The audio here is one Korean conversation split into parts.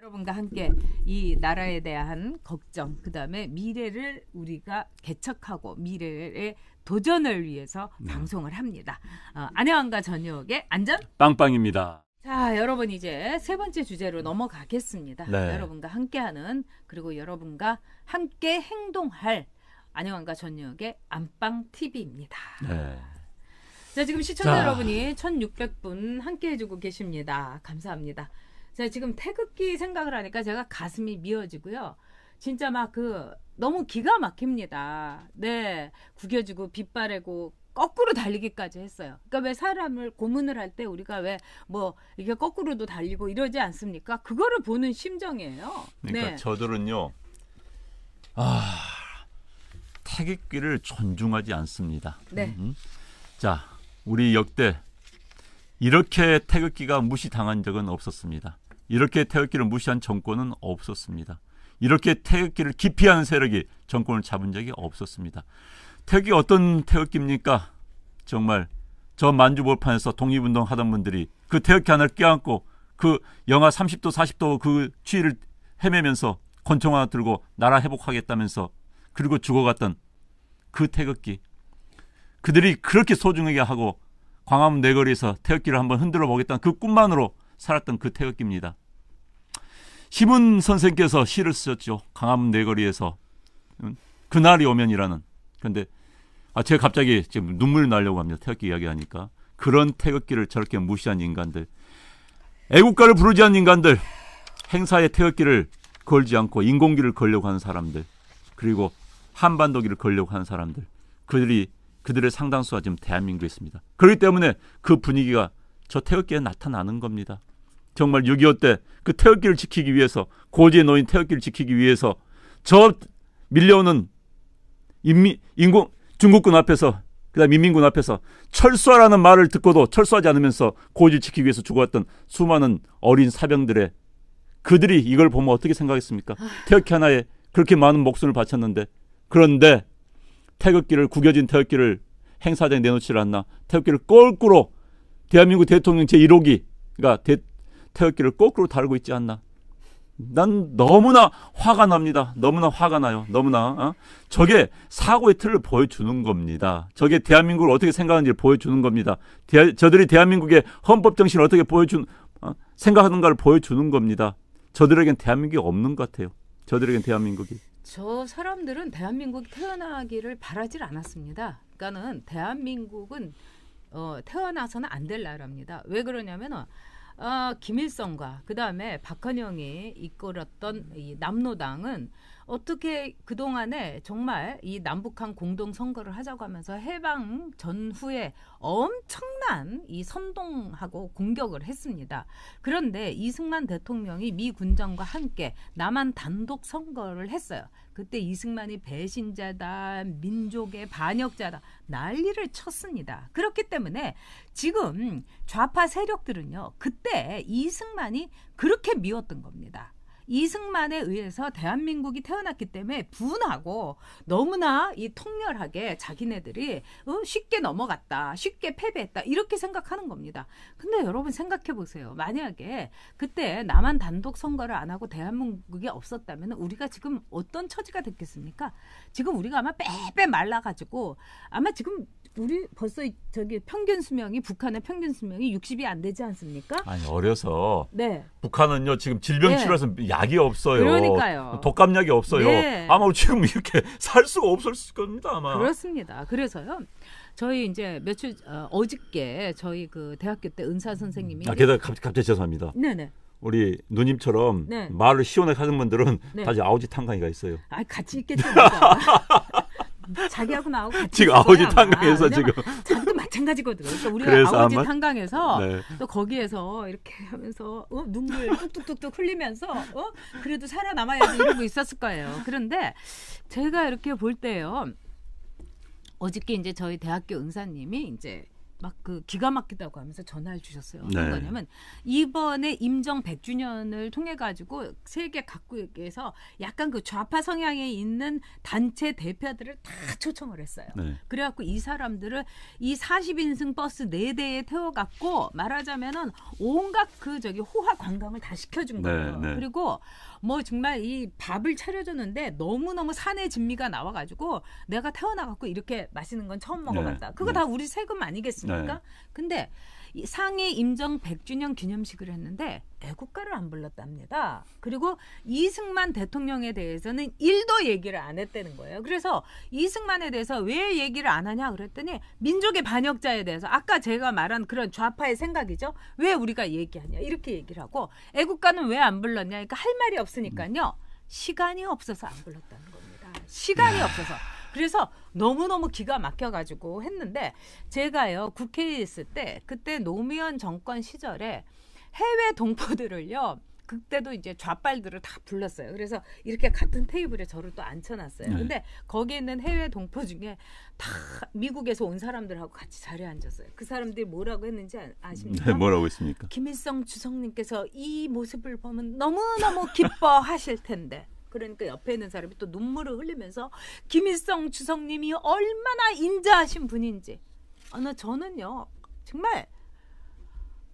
여러분과 함께 이 나라에 대한 걱정, 그다음에 미래를 우리가 개척하고 미래의 도전을 위해서 방송을 합니다. 안녕한가 저녁에 안전 빵빵입니다. 자, 여러분 이제 세 번째 주제로 넘어가겠습니다. 네. 여러분과 함께하는, 그리고 여러분과 함께 행동할 안녕한가 저녁의 안방 TV입니다. 네. 자, 지금 시청자 여러분이 1600분 함께 해주고 계십니다. 감사합니다. 자, 지금 태극기 생각을 하니까 제가 가슴이 미어지고요. 진짜 막 너무 기가 막힙니다. 네, 구겨지고 빗바래고 거꾸로 달리기까지 했어요. 그러니까 왜 사람을 고문을 할 때 우리가 왜 뭐 이게 거꾸로도 달리고 이러지 않습니까? 그거를 보는 심정이에요. 그러니까 네. 저들은요, 태극기를 존중하지 않습니다. 네. 자, 우리 역대 이렇게 태극기가 무시당한 적은 없었습니다. 이렇게 태극기를 무시한 정권은 없었습니다. 이렇게 태극기를 기피하는 세력이 정권을 잡은 적이 없었습니다. 태극기 어떤 태극기입니까? 정말 저 만주벌판에서 독립운동 하던 분들이 그 태극기 하나를 껴안고 그 영하 30도 40도 그 추위를 헤매면서 권총 하나 들고 나라 회복하겠다면서 그리고 죽어갔던 그 태극기, 그들이 그렇게 소중하게 하고 광화문 내거리에서 태극기를 한번 흔들어 보겠다는 그 꿈만으로 살았던 그 태극기입니다. 시문 선생께서 시를 쓰셨죠. 광화문 내거리에서 그날이 오면이라는. 그런데 제가 갑자기 지금 눈물 나려고 합니다. 태극기 이야기하니까. 그런 태극기를 저렇게 무시한 인간들, 애국가를 부르지 않는 인간들, 행사에 태극기를 걸지 않고 인공기를 걸려고 하는 사람들, 그리고 한반도기를 걸려고 하는 사람들, 그들의 상당수가 지금 대한민국에 있습니다. 그렇기 때문에 그 분위기가 저 태극기에 나타나는 겁니다. 정말 6.25 때 그 태극기를 지키기 위해서, 고지에 놓인 태극기를 지키기 위해서 저 밀려오는 중국군 앞에서, 그다음 인민군 앞에서 철수하라는 말을 듣고도 철수하지 않으면서 고지를 지키기 위해서 죽어왔던 수많은 어린 사병들의, 그들이 이걸 보면 어떻게 생각했습니까? 태극기 하나에 그렇게 많은 목숨을 바쳤는데, 그런데 구겨진 태극기를 행사장에 내놓지를 않나. 태극기를 거꾸로, 대한민국 대통령 제1호기가 태극기를 거꾸로 달고 있지 않나. 난 너무나 화가 납니다. 너무나 화가 나요. 너무나. 저게 사고의 틀을 보여주는 겁니다. 저게 대한민국을 어떻게 생각하는지 보여주는 겁니다. 저들이 대한민국의 헌법 정신을 어떻게 생각하는가를 보여주는 겁니다. 저들에겐 대한민국이 없는 것 같아요. 저들에겐 대한민국이. 저 사람들은 대한민국이 태어나기를 바라질 않았습니다. 그러니까는 대한민국은 태어나서는 안 될 나라입니다. 왜 그러냐면은 김일성과 그다음에 박헌영이 이끌었던 이 남로당은 어떻게 그동안에 정말 이 남북한 공동선거를 하자고 하면서 해방 전후에 엄청난 이 선동하고 공격을 했습니다. 그런데 이승만 대통령이 미 군정과 함께 남한 단독 선거를 했어요. 그때 이승만이 배신자다, 민족의 반역자다 난리를 쳤습니다. 그렇기 때문에 지금 좌파 세력들은요, 그때 이승만이 그렇게 미웠던 겁니다. 이승만에 의해서 대한민국이 태어났기 때문에 분하고 너무나 이 통렬하게 자기네들이 쉽게 넘어갔다, 쉽게 패배했다 이렇게 생각하는 겁니다. 근데 여러분 생각해 보세요. 만약에 그때 남한 단독 선거를 안 하고 대한민국이 없었다면 우리가 지금 어떤 처지가 됐겠습니까? 지금 우리가 아마 빼빼 말라가지고 아마 지금 우리 벌써 저기 북한의 평균 수명이 60이 안 되지 않습니까? 아니, 어려서. 네. 북한은요, 지금 질병 치료해서 약이 없어요. 그러니까요. 독감약이 없어요. 네. 아마 지금 이렇게 살 수가 없을 겁니다, 아마. 그렇습니다. 그래서요, 저희 이제 어저께 저희 그 대학교 때 은사 선생님이. 게다가 갑자기 죄송합니다. 네네. 우리 누님처럼 네. 말을 시원하게 하는 분들은 네. 다시 아우지 탕강이가 있어요. 같이 있겠죠. 자기하고 나하고 같이 지금 아우지 탄강에서 지금 자기도 마찬가지거든요. 그러니까 우리가 아우지 탄강에서 네. 또 거기에서 이렇게 하면서 눈물 뚝뚝뚝뚝 흘리면서 그래도 살아남아야지 이러고 있었을 거예요. 그런데 제가 이렇게 볼 때요, 어저께 이제 저희 대학교 은사님이 이제 막 그 기가 막히다고 하면서 전화를 주셨어요. 네. 어떤 거냐면 이번에 임정 100주년을 통해 가지고 세계 각국에서 약간 그 좌파 성향에 있는 단체 대표들을 다 초청을 했어요. 네. 그래갖고 이 사람들을 이 40인승 버스 4대에 태워갖고 말하자면은 온갖 그 저기 호화 관광을 다 시켜준 거예요. 네, 네. 그리고 뭐 정말 이 밥을 차려줬는데 너무너무 산의 진미가 나와가지고 내가 태어나갖고 이렇게 맛있는 건 처음 먹어봤다. 네, 그거 네. 다 우리 세금 아니겠습니까? 네. 근데 이 상해 임정 100주년 기념식을 했는데 애국가를 안 불렀답니다. 그리고 이승만 대통령에 대해서는 1도 얘기를 안 했다는 거예요. 그래서 이승만에 대해서 왜 얘기를 안 하냐 그랬더니 민족의 반역자에 대해서 아까 제가 말한 그런 좌파의 생각이죠. 왜 우리가 얘기하냐 이렇게 얘기를 하고 애국가는 왜 안 불렀냐. 그러니까 할 말이 없으니까요. 시간이 없어서 안 불렀다는 겁니다. 시간이 없어서. 그래서 너무너무 기가 막혀가지고 했는데 제가요 국회에 있을 때 그때 노무현 정권 시절에 해외 동포들을요 그때도 이제 좌빨들을 다 불렀어요. 그래서 이렇게 같은 테이블에 저를 또 앉혀놨어요. 근데 거기 있는 해외 동포 중에 다 미국에서 온 사람들하고 같이 자리에 앉았어요. 그 사람들이 뭐라고 했는지 아십니까? 네, 뭐라고 했습니까? 김일성 주석님께서 이 모습을 보면 너무너무 기뻐하실 텐데 그러니까 옆에 있는 사람이 또 눈물을 흘리면서 김일성 주석님이 얼마나 인자하신 분인지 저는요 정말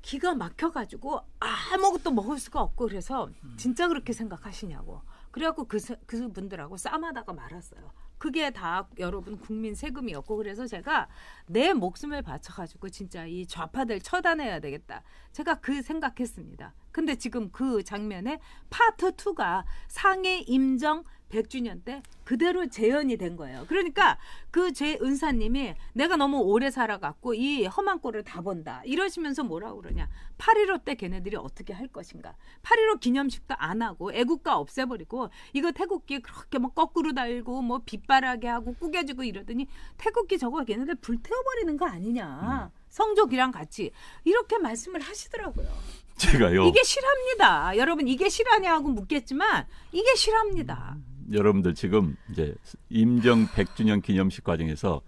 기가 막혀가지고 아무것도 먹을 수가 없고 그래서 진짜 그렇게 생각하시냐고 그래갖고 그분들하고 싸움하다가 말았어요. 그게 다 여러분 국민 세금이었고 그래서 제가 내 목숨을 바쳐가지고 진짜 이 좌파들 처단해야 되겠다. 제가 그 생각했습니다. 근데 지금 그 장면에 파트 2가 상해 임정 100주년 때 그대로 재현이 된 거예요. 그러니까 그 제 은사님이 내가 너무 오래 살아갖고 이 험한 꼴을 다 본다. 이러시면서 뭐라고 그러냐. 8.15 때 걔네들이 어떻게 할 것인가. 8.15 기념식도 안 하고 애국가 없애버리고 이거 태국기 그렇게 막 거꾸로 달고 뭐 빗바라게 하고 꾸겨주고 이러더니 태국기 저거 걔네들 불태워버리는 거 아니냐. 성족이랑 같이 이렇게 말씀을 하시더라고요. 제가요. 이게 실합니다. 여러분 이게 실하냐고 묻겠지만 이게 실합니다. 여러분들 지금 이제 임정 100주년 기념식 과정에서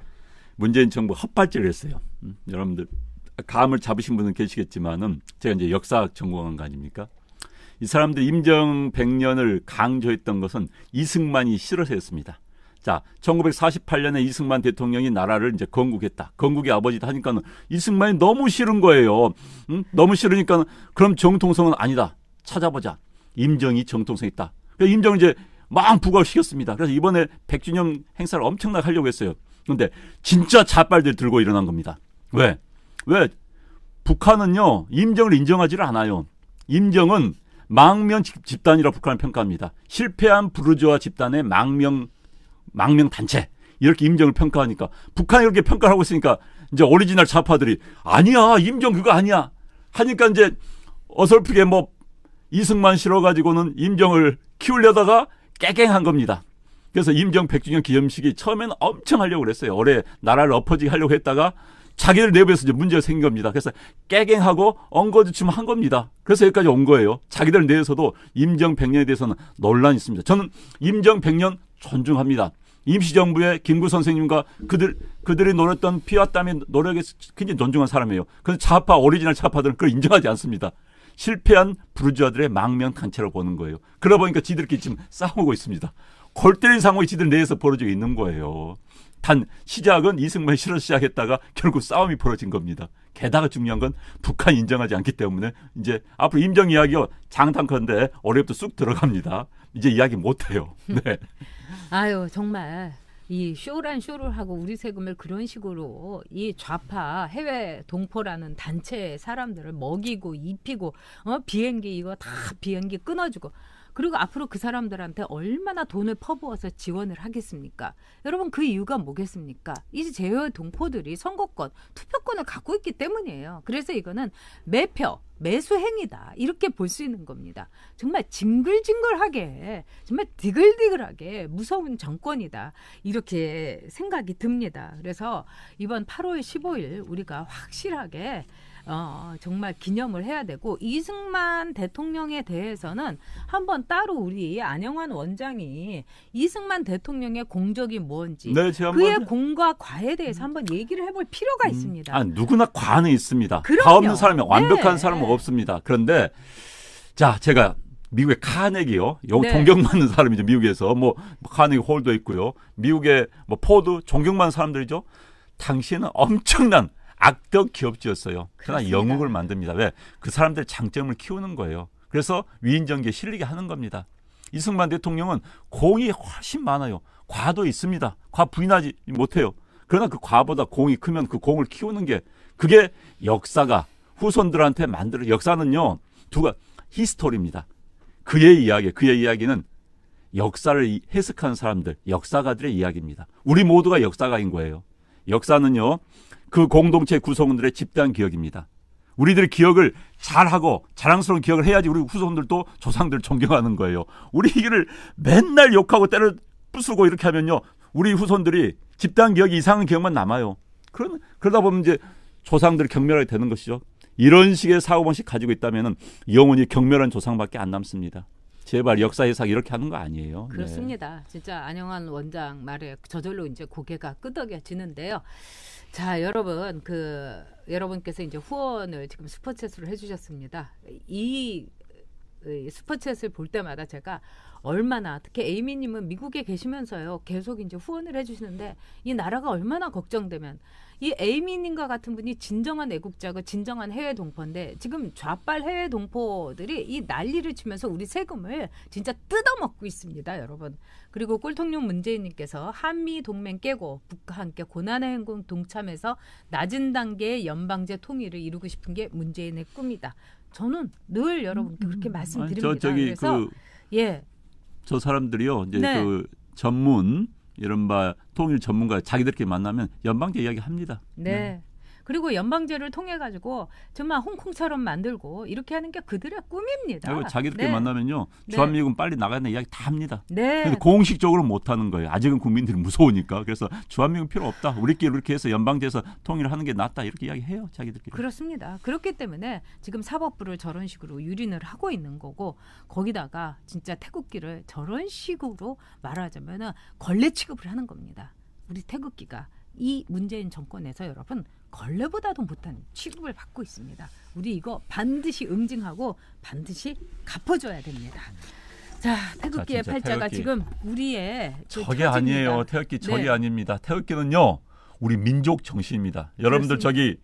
문재인 정부 헛발질을 했어요. 여러분들 감을 잡으신 분은 계시겠지만은 제가 이제 역사학 전공한 거 아닙니까? 이 사람들이 임정 100년을 강조했던 것은 이승만이 싫어서였습니다. 자, 1948년에 이승만 대통령이 나라를 이제 건국했다. 건국의 아버지다 하니까는 이승만이 너무 싫은 거예요. 너무 싫으니까 그럼 정통성은 아니다. 찾아보자. 임정이 정통성 있다. 그래서 임정을 이제 막 부각시켰습니다. 그래서 이번에 100주년 행사를 엄청나게 하려고 했어요. 그런데 진짜 좌빨들 들고 일어난 겁니다. 왜? 북한은요 임정을 인정하지를 않아요. 임정은 망명 집단이라고 북한을 평가합니다. 실패한 부르주아 집단의 망명 단체 이렇게 임정을 평가하니까 북한이 이렇게 평가를 하고 있으니까 이제 오리지널 좌파들이 아니야 임정 그거 아니야 하니까 이제 어설프게 뭐 이승만 실어가지고는 임정을 키우려다가 깨갱한 겁니다. 그래서 임정 100주년 기념식이 처음에는 엄청 하려고 그랬어요. 올해 나라를 엎어지게 하려고 했다가 자기들 내부에서 이제 문제가 생긴 겁니다. 그래서 깨갱하고 엉거주춤한 겁니다. 그래서 여기까지 온 거예요. 자기들 내에서도 임정 100년에 대해서는 논란이 있습니다. 저는 임정 100년 존중합니다. 임시정부의 김구 선생님과 그들이 노렸던 피와 땀의 노력에 굉장히 존중한 사람이에요. 그런데 좌파, 오리지널 좌파들은 그걸 인정하지 않습니다. 실패한 부르주아들의 망명 단체로 보는 거예요. 그러다 보니까 지들끼리 지금 싸우고 있습니다. 골 때린 상황이 지들 내에서 벌어지고 있는 거예요. 단 시작은 이승만이 싫어서 시작했다가 결국 싸움이 벌어진 겁니다. 게다가 중요한 건 북한이 인정하지 않기 때문에 이제 앞으로 임정 이야기가 장탄컨대 올해부터 쑥 들어갑니다. 이제 이야기 못해요. 네. 아유 정말 이 쇼란 쇼를 하고 우리 세금을 그런 식으로 이 좌파 해외 동포라는 단체의 사람들을 먹이고 입히고 비행기 이거 다 비행기 끊어주고 그리고 앞으로 그 사람들한테 얼마나 돈을 퍼부어서 지원을 하겠습니까? 여러분 그 이유가 뭐겠습니까? 이 제외 동포들이 선거권, 투표권을 갖고 있기 때문이에요. 그래서 이거는 매표, 매수행위다. 이렇게 볼 수 있는 겁니다. 정말 징글징글하게, 정말 디글디글하게 무서운 정권이다. 이렇게 생각이 듭니다. 그래서 이번 8월 15일 우리가 확실하게 정말 기념을 해야 되고 이승만 대통령에 대해서는 한번 따로 우리 안영환 원장이 이승만 대통령의 공적이 뭔지 네, 그의 공과 과에 대해서 한번 얘기를 해볼 필요가 있습니다. 누구나 과는 있습니다. 그럼요. 과 없는 사람이 완벽한 네. 사람은 없습니다. 그런데 자, 제가 미국의 카네기요. 네. 존경받는 사람이죠. 미국에서 뭐 카네기 홀도 있고요. 미국의 뭐 포드 존경받는 사람들이죠. 당시에는 엄청난 악덕 기업주였어요. 그러나 그렇습니다. 영웅을 만듭니다. 왜? 그 사람들의 장점을 키우는 거예요. 그래서 위인전기에 실리게 하는 겁니다. 이승만 대통령은 공이 훨씬 많아요. 과도 있습니다. 과 부인하지 못해요. 그러나 그 과보다 공이 크면 그 공을 키우는 게 그게 역사가 후손들한테 만들어 역사는요. 히스토리입니다. 그의 이야기는 역사를 해석한 사람들, 역사가들의 이야기입니다. 우리 모두가 역사가인 거예요. 역사는요. 그 공동체 구성원들의 집단 기억입니다. 우리들의 기억을 잘하고 자랑스러운 기억을 해야지 우리 후손들도 조상들 존경하는 거예요. 우리 이거를 맨날 욕하고 때려 부수고 이렇게 하면요. 우리 후손들이 집단 기억이 이상한 기억만 남아요. 그러다 보면 이제 조상들이 경멸하게 되는 것이죠. 이런 식의 사고방식 가지고 있다면 영원히 경멸한 조상밖에 안 남습니다. 제발 역사 해석 이렇게 하는 거 아니에요. 그렇습니다. 네. 진짜 안영환 원장 말에 저절로 이제 고개가 끄덕여지는데요. 자, 여러분 여러분께서 이제 후원을 지금 슈퍼챗으로 해주셨습니다. 이 슈퍼챗을 볼 때마다 제가 얼마나 특히 에이미님은 미국에 계시면서요 계속 이제 후원을 해주시는데 이 나라가 얼마나 걱정되면 이 에이미님과 같은 분이 진정한 애국자고 진정한 해외 동포인데 지금 좌빨 해외 동포들이 이 난리를 치면서 우리 세금을 진짜 뜯어먹고 있습니다, 여러분. 그리고 꼴통용 문재인님께서 한미 동맹 깨고 북과 함께 고난의 행군 동참해서 낮은 단계의 연방제 통일을 이루고 싶은 게 문재인의 꿈이다. 저는 늘 여러분께 그렇게 말씀드립니다. 그래서 저 사람들이요 이제 네. 그 전문 이른바 통일 전문가 자기들끼리 만나면 연방제 이야기 합니다. 네. 그리고 연방제를 통해 가지고 정말 홍콩처럼 만들고 이렇게 하는 게 그들의 꿈입니다. 그리고 자기들끼리 네. 만나면요 주한미군 빨리 나가야 되는 이야기 다 합니다. 네. 근데 공식적으로 못 하는 거예요. 아직은 국민들이 무서우니까. 그래서 주한미군 필요 없다. 우리끼리 이렇게 해서 연방제에서 통일을 하는 게 낫다. 이렇게 이야기해요. 자기들끼리. 그렇습니다. 그렇기 때문에 지금 사법부를 저런 식으로 유린을 하고 있는 거고 거기다가 진짜 태극기를 저런 식으로 말하자면은 걸레 취급을 하는 겁니다. 우리 태극기가 이 문재인 정권에서 여러분 걸레보다도 못한 취급을 받고 있습니다. 우리 이거 반드시 응징하고 반드시 갚아줘야 됩니다. 자, 태극기의 팔자가 태극기. 지금 우리의 저게 아니에요. 태극기 저게 네. 아닙니다. 태극기는요. 우리 민족 정신입니다. 여러분들 그렇습니다. 저기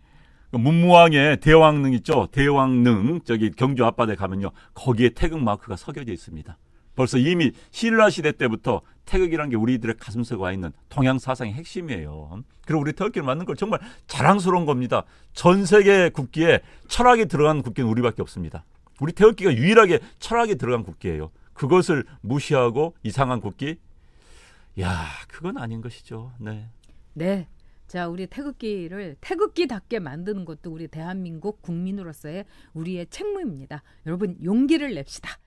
문무왕의 대왕릉 있죠. 대왕릉 저기 경주 앞바다에 가면요. 거기에 태극 마크가 새겨져 있습니다. 벌써 이미 신라 시대 때부터 태극이라는 게 우리들의 가슴속에 와 있는 동양 사상의 핵심이에요. 그리고 우리 태극기를 만든 걸 정말 자랑스러운 겁니다. 전 세계 국기에 철학이 들어간 국기는 우리밖에 없습니다. 우리 태극기가 유일하게 철학이 들어간 국기예요. 그것을 무시하고 이상한 국기? 야, 그건 아닌 것이죠. 네. 네. 자, 우리 태극기를 태극기답게 만드는 것도 우리 대한민국 국민으로서의 우리의 책무입니다. 여러분 용기를 냅시다.